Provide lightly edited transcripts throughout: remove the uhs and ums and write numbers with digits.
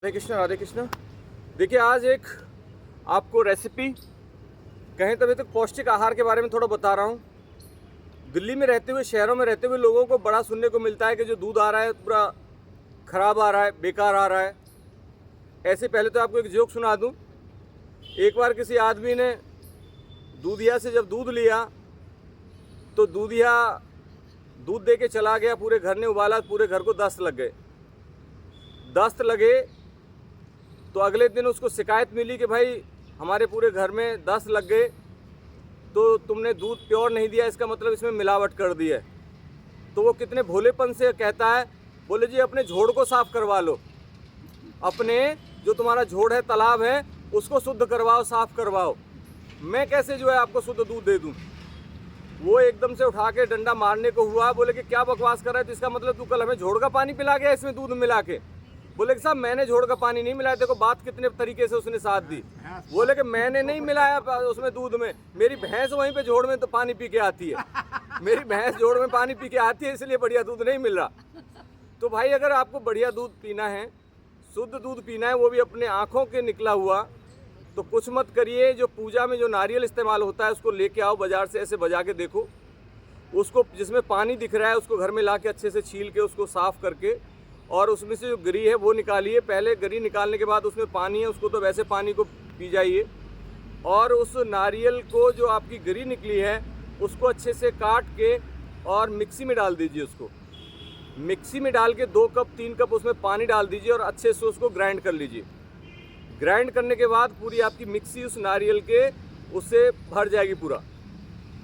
हरे कृष्णा राधे कृष्णा। देखिए आज एक आपको रेसिपी कहें तभी तक पौष्टिक आहार के बारे में थोड़ा बता रहा हूँ। दिल्ली में रहते हुए, शहरों में रहते हुए लोगों को बड़ा सुनने को मिलता है कि जो दूध आ रहा है पूरा ख़राब आ रहा है, बेकार आ रहा है। ऐसे पहले तो आपको एक जोक सुना दूँ। एक बार किसी आदमी ने दूधिया से जब दूध लिया तो दूधिया दूध दे के चला गया, पूरे घर ने उबाला, पूरे घर को दस्त लग गए। दस्त लगे तो अगले दिन उसको शिकायत मिली कि भाई हमारे पूरे घर में दस्त लग गए, तो तुमने दूध प्योर नहीं दिया, इसका मतलब इसमें मिलावट कर दी है। तो वो कितने भोलेपन से कहता है, बोले जी अपने झोड़ को साफ़ करवा लो, अपने जो तुम्हारा झोड़ है, तालाब है, उसको शुद्ध करवाओ, साफ़ करवाओ। मैं कैसे जो है आपको शुद्ध दूध दे दूँ। वो एकदम से उठा के डंडा मारने को हुआ। बोले कि क्या बकवास कर रहा है, तो इसका मतलब तू कल हमें झोड़ का पानी पिला गया इसमें दूध मिला के। बोले कि साहब मैंने झोड़ का पानी नहीं मिलाया, देखो बात कितने तरीके से उसने साथ दी। बोले कि मैंने नहीं मिलाया उसमें दूध में, मेरी भैंस वहीं पे झोड़ में तो पानी पी के आती है, मेरी भैंस झोड़ में पानी पी के आती है, इसलिए बढ़िया दूध नहीं मिल रहा। तो भाई अगर आपको बढ़िया दूध पीना है, शुद्ध दूध पीना है, वो भी अपने आँखों के निकला हुआ, तो कुछ मत करिए। जो पूजा में जो नारियल इस्तेमाल होता है उसको लेके आओ बाज़ार से, ऐसे बजा के देखो उसको, जिसमें पानी दिख रहा है उसको घर में ला के अच्छे से छील के उसको साफ़ करके, और उसमें से जो गरी है वो निकालिए। पहले गरी निकालने के बाद उसमें पानी है, उसको तो वैसे पानी को पी जाइए। और उस नारियल को जो आपकी गरी निकली है उसको अच्छे से काट के और मिक्सी में डाल दीजिए। उसको मिक्सी में डाल के 2 कप 3 कप उसमें पानी डाल दीजिए और अच्छे से उसको ग्राइंड कर लीजिए। ग्राइंड करने के बाद पूरी आपकी मिक्सी उस नारियल के उससे भर जाएगी पूरा।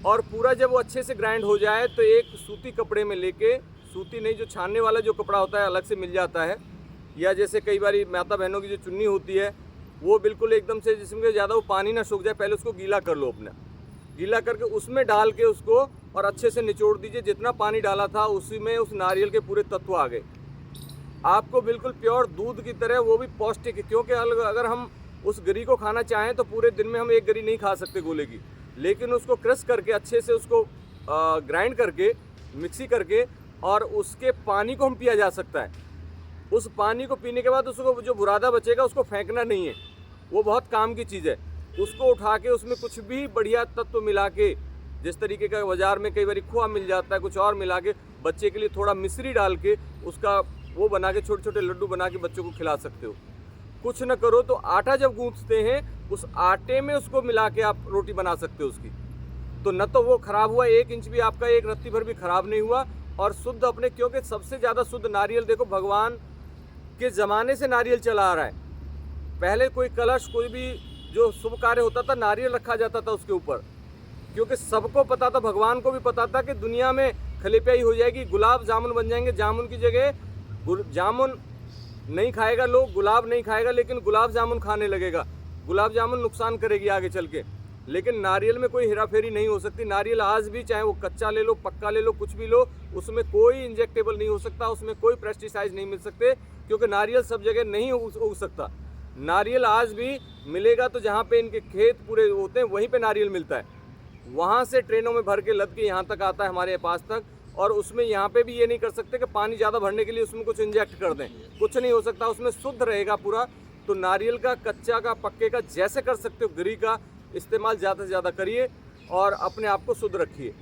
और पूरा जब वो अच्छे से ग्राइंड हो जाए तो एक सूती कपड़े में लेके, सूती नहीं, जो छानने वाला जो कपड़ा होता है अलग से मिल जाता है, या जैसे कई बार माता बहनों की जो चुन्नी होती है वो बिल्कुल एकदम से, जिसमें ज़्यादा वो पानी ना सूख जाए, पहले उसको गीला कर लो अपना। गीला करके उसमें डाल के उसको और अच्छे से निचोड़ दीजिए। जितना पानी डाला था उसी में उस नारियल के पूरे तत्व आ गए। आपको बिल्कुल प्योर दूध की तरह, वो भी पौष्टिक है। क्योंकि अगर हम उस गरी को खाना चाहें तो पूरे दिन में हम एक गरी नहीं खा सकते गोले की, लेकिन उसको क्रश करके अच्छे से उसको ग्राइंड करके, मिक्सी करके, और उसके पानी को हम पिया जा सकता है। उस पानी को पीने के बाद उसको जो बुरादा बचेगा उसको फेंकना नहीं है, वो बहुत काम की चीज़ है। उसको उठा के उसमें कुछ भी बढ़िया तत्व मिला के, जिस तरीके का बाज़ार में कई बार खोआ मिल जाता है, कुछ और मिला के, बच्चे के लिए थोड़ा मिश्री डाल के उसका वो बना के छोटे छोटे लड्डू बना के बच्चों को खिला सकते हो। कुछ न करो तो आटा जब गूंथते हैं उस आटे में उसको मिला के आप रोटी बना सकते हो उसकी। तो न तो वो ख़राब हुआ, 1 इंच भी आपका एक रत्ती भर भी ख़राब नहीं हुआ, और शुद्ध अपने, क्योंकि सबसे ज़्यादा शुद्ध नारियल देखो भगवान के ज़माने से नारियल चला आ रहा है। पहले कोई कलश, कोई भी जो शुभ कार्य होता था, नारियल रखा जाता था उसके ऊपर, क्योंकि सबको पता था, भगवान को भी पता था कि दुनिया में खलीपियाई हो जाएगी, गुलाब जामुन बन जाएंगे। जामुन की जगह जामुन नहीं खाएगा लोग, गुलाब नहीं खाएगा, लेकिन गुलाब जामुन खाने लगेगा। गुलाब जामुन नुकसान करेगी आगे चल के, लेकिन नारियल में कोई हेराफेरी नहीं हो सकती। नारियल आज भी, चाहे वो कच्चा ले लो, पक्का ले लो, कुछ भी लो, उसमें कोई इंजेक्टेबल नहीं हो सकता, उसमें कोई पेस्टिसाइड नहीं मिल सकते, क्योंकि नारियल सब जगह नहीं उग सकता। नारियल आज भी मिलेगा तो जहाँ पे इनके खेत पूरे होते हैं वहीं पे नारियल मिलता है, वहाँ से ट्रेनों में भर के लद के यहाँ तक आता है हमारे पास तक। और उसमें यहाँ पे भी ये नहीं कर सकते कि पानी ज़्यादा भरने के लिए उसमें कुछ इंजेक्ट कर दें, कुछ नहीं हो सकता, उसमें शुद्ध रहेगा पूरा। तो नारियल का, कच्चा का, पक्के का, जैसे कर सकते हो गरी का इस्तेमाल ज़्यादा से ज़्यादा करिए और अपने आप को शुद्ध रखिए।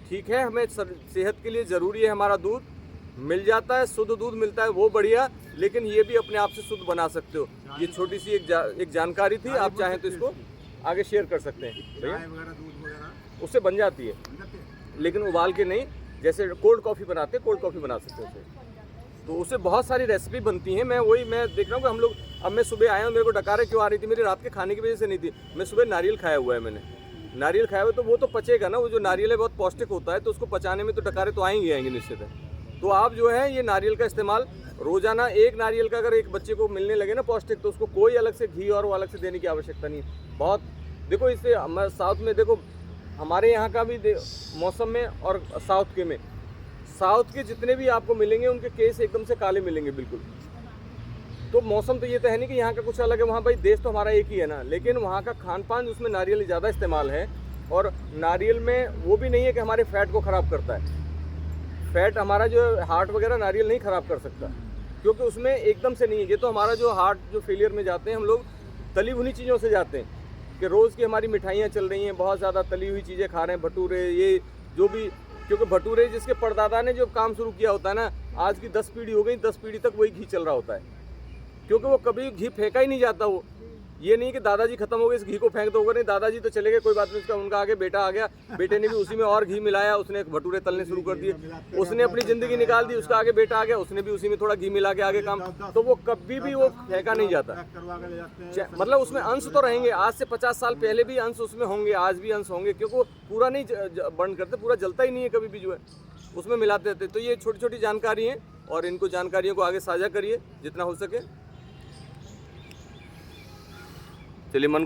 ठीक है, हमें सेहत के लिए ज़रूरी है, हमारा दूध मिल जाता है, शुद्ध दूध मिलता है, वो बढ़िया, लेकिन ये भी अपने आप से शुद्ध बना सकते हो। ये छोटी सी एक जानकारी थी, आप चाहें तो इसको आगे शेयर कर सकते हैं भैया। उससे बन जाती है, लेकिन उबाल के नहीं, जैसे कोल्ड कॉफ़ी बनाते हैं, कोल्ड कॉफ़ी बना सकते हैं उससे। तो उससे बहुत सारी रेसिपी बनती हैं। मैं देख रहा हूँ कि हम लोग, अब मैं सुबह आया हूँ, मेरे को डकारें क्यों आ रही थी, मेरी रात के खाने की वजह से नहीं थी। मैं सुबह नारियल खाया हुआ है, मैंने नारियल खाया हुआ, तो वो तो पचेगा ना, वो जो नारियल है बहुत पौष्टिक होता है, तो उसको पचाने में तो डकारें तो आएंगे निश्चित है। तो आप जो है ये नारियल का इस्तेमाल रोज़ाना, एक नारियल का अगर एक बच्चे को मिलने लगे ना पौष्टिक, तो उसको कोई अलग से घी और वो अलग से देने की आवश्यकता नहीं। बहुत देखो, इससे साउथ में देखो, हमारे यहाँ का भी मौसम में और साउथ के में, साउथ के जितने भी आपको मिलेंगे उनके केस एकदम से काले मिलेंगे बिल्कुल। तो मौसम तो ये तो है नहीं कि यहाँ का कुछ अलग है, वहाँ भाई देश तो हमारा एक ही है ना, लेकिन वहाँ का खान पान उसमें नारियल ज़्यादा इस्तेमाल है। और नारियल में वो भी नहीं है कि हमारे फैट को ख़राब करता है। फैट हमारा जो हार्ट वगैरह नारियल नहीं ख़राब कर सकता, क्योंकि उसमें एकदम से नहीं है। ये तो हमारा जो हार्ट जो फेलियर में जाते हैं हम लोग तली भुनी चीज़ों से जाते हैं कि रोज़ की हमारी मिठाइयाँ चल रही हैं, बहुत ज़्यादा तली हुई चीज़ें खा रहे हैं, भटूरे ये जो भी, क्योंकि भटूरे जिसके परदादा ने जो काम शुरू किया होता है ना, आज की 10 पीढ़ी हो गई, 10 पीढ़ी तक वही घी चल रहा होता है, क्योंकि वो कभी घी फेंका ही नहीं जाता। वो ये नहीं कि दादाजी खत्म हो गए इस घी को फेंक दो, नहीं दादाजी तो चले गए कोई बात नहीं, उसका उनका आगे बेटा आ गया, बेटे ने भी उसी में और घी मिलाया, उसने भटूरे तलने शुरू कर दिए, उसने अपनी ज़िंदगी निकाल दी, उसका आगे बेटा आ गया, उसने भी उसी में थोड़ा घी मिला के आगे काम, तो वो कभी भी वो फेंका नहीं जाता। मतलब उसमें अंश तो रहेंगे, आज से 50 साल पहले भी अंश उसमें होंगे, आज भी अंश होंगे, क्योंकि वो पूरा नहीं बर्न करते, पूरा जलता ही नहीं है कभी भी जो है, उसमें मिलाते रहते। तो ये छोटी छोटी जानकारी हैं और इनको जानकारियों को आगे साझा करिए जितना हो सके। चलिए मन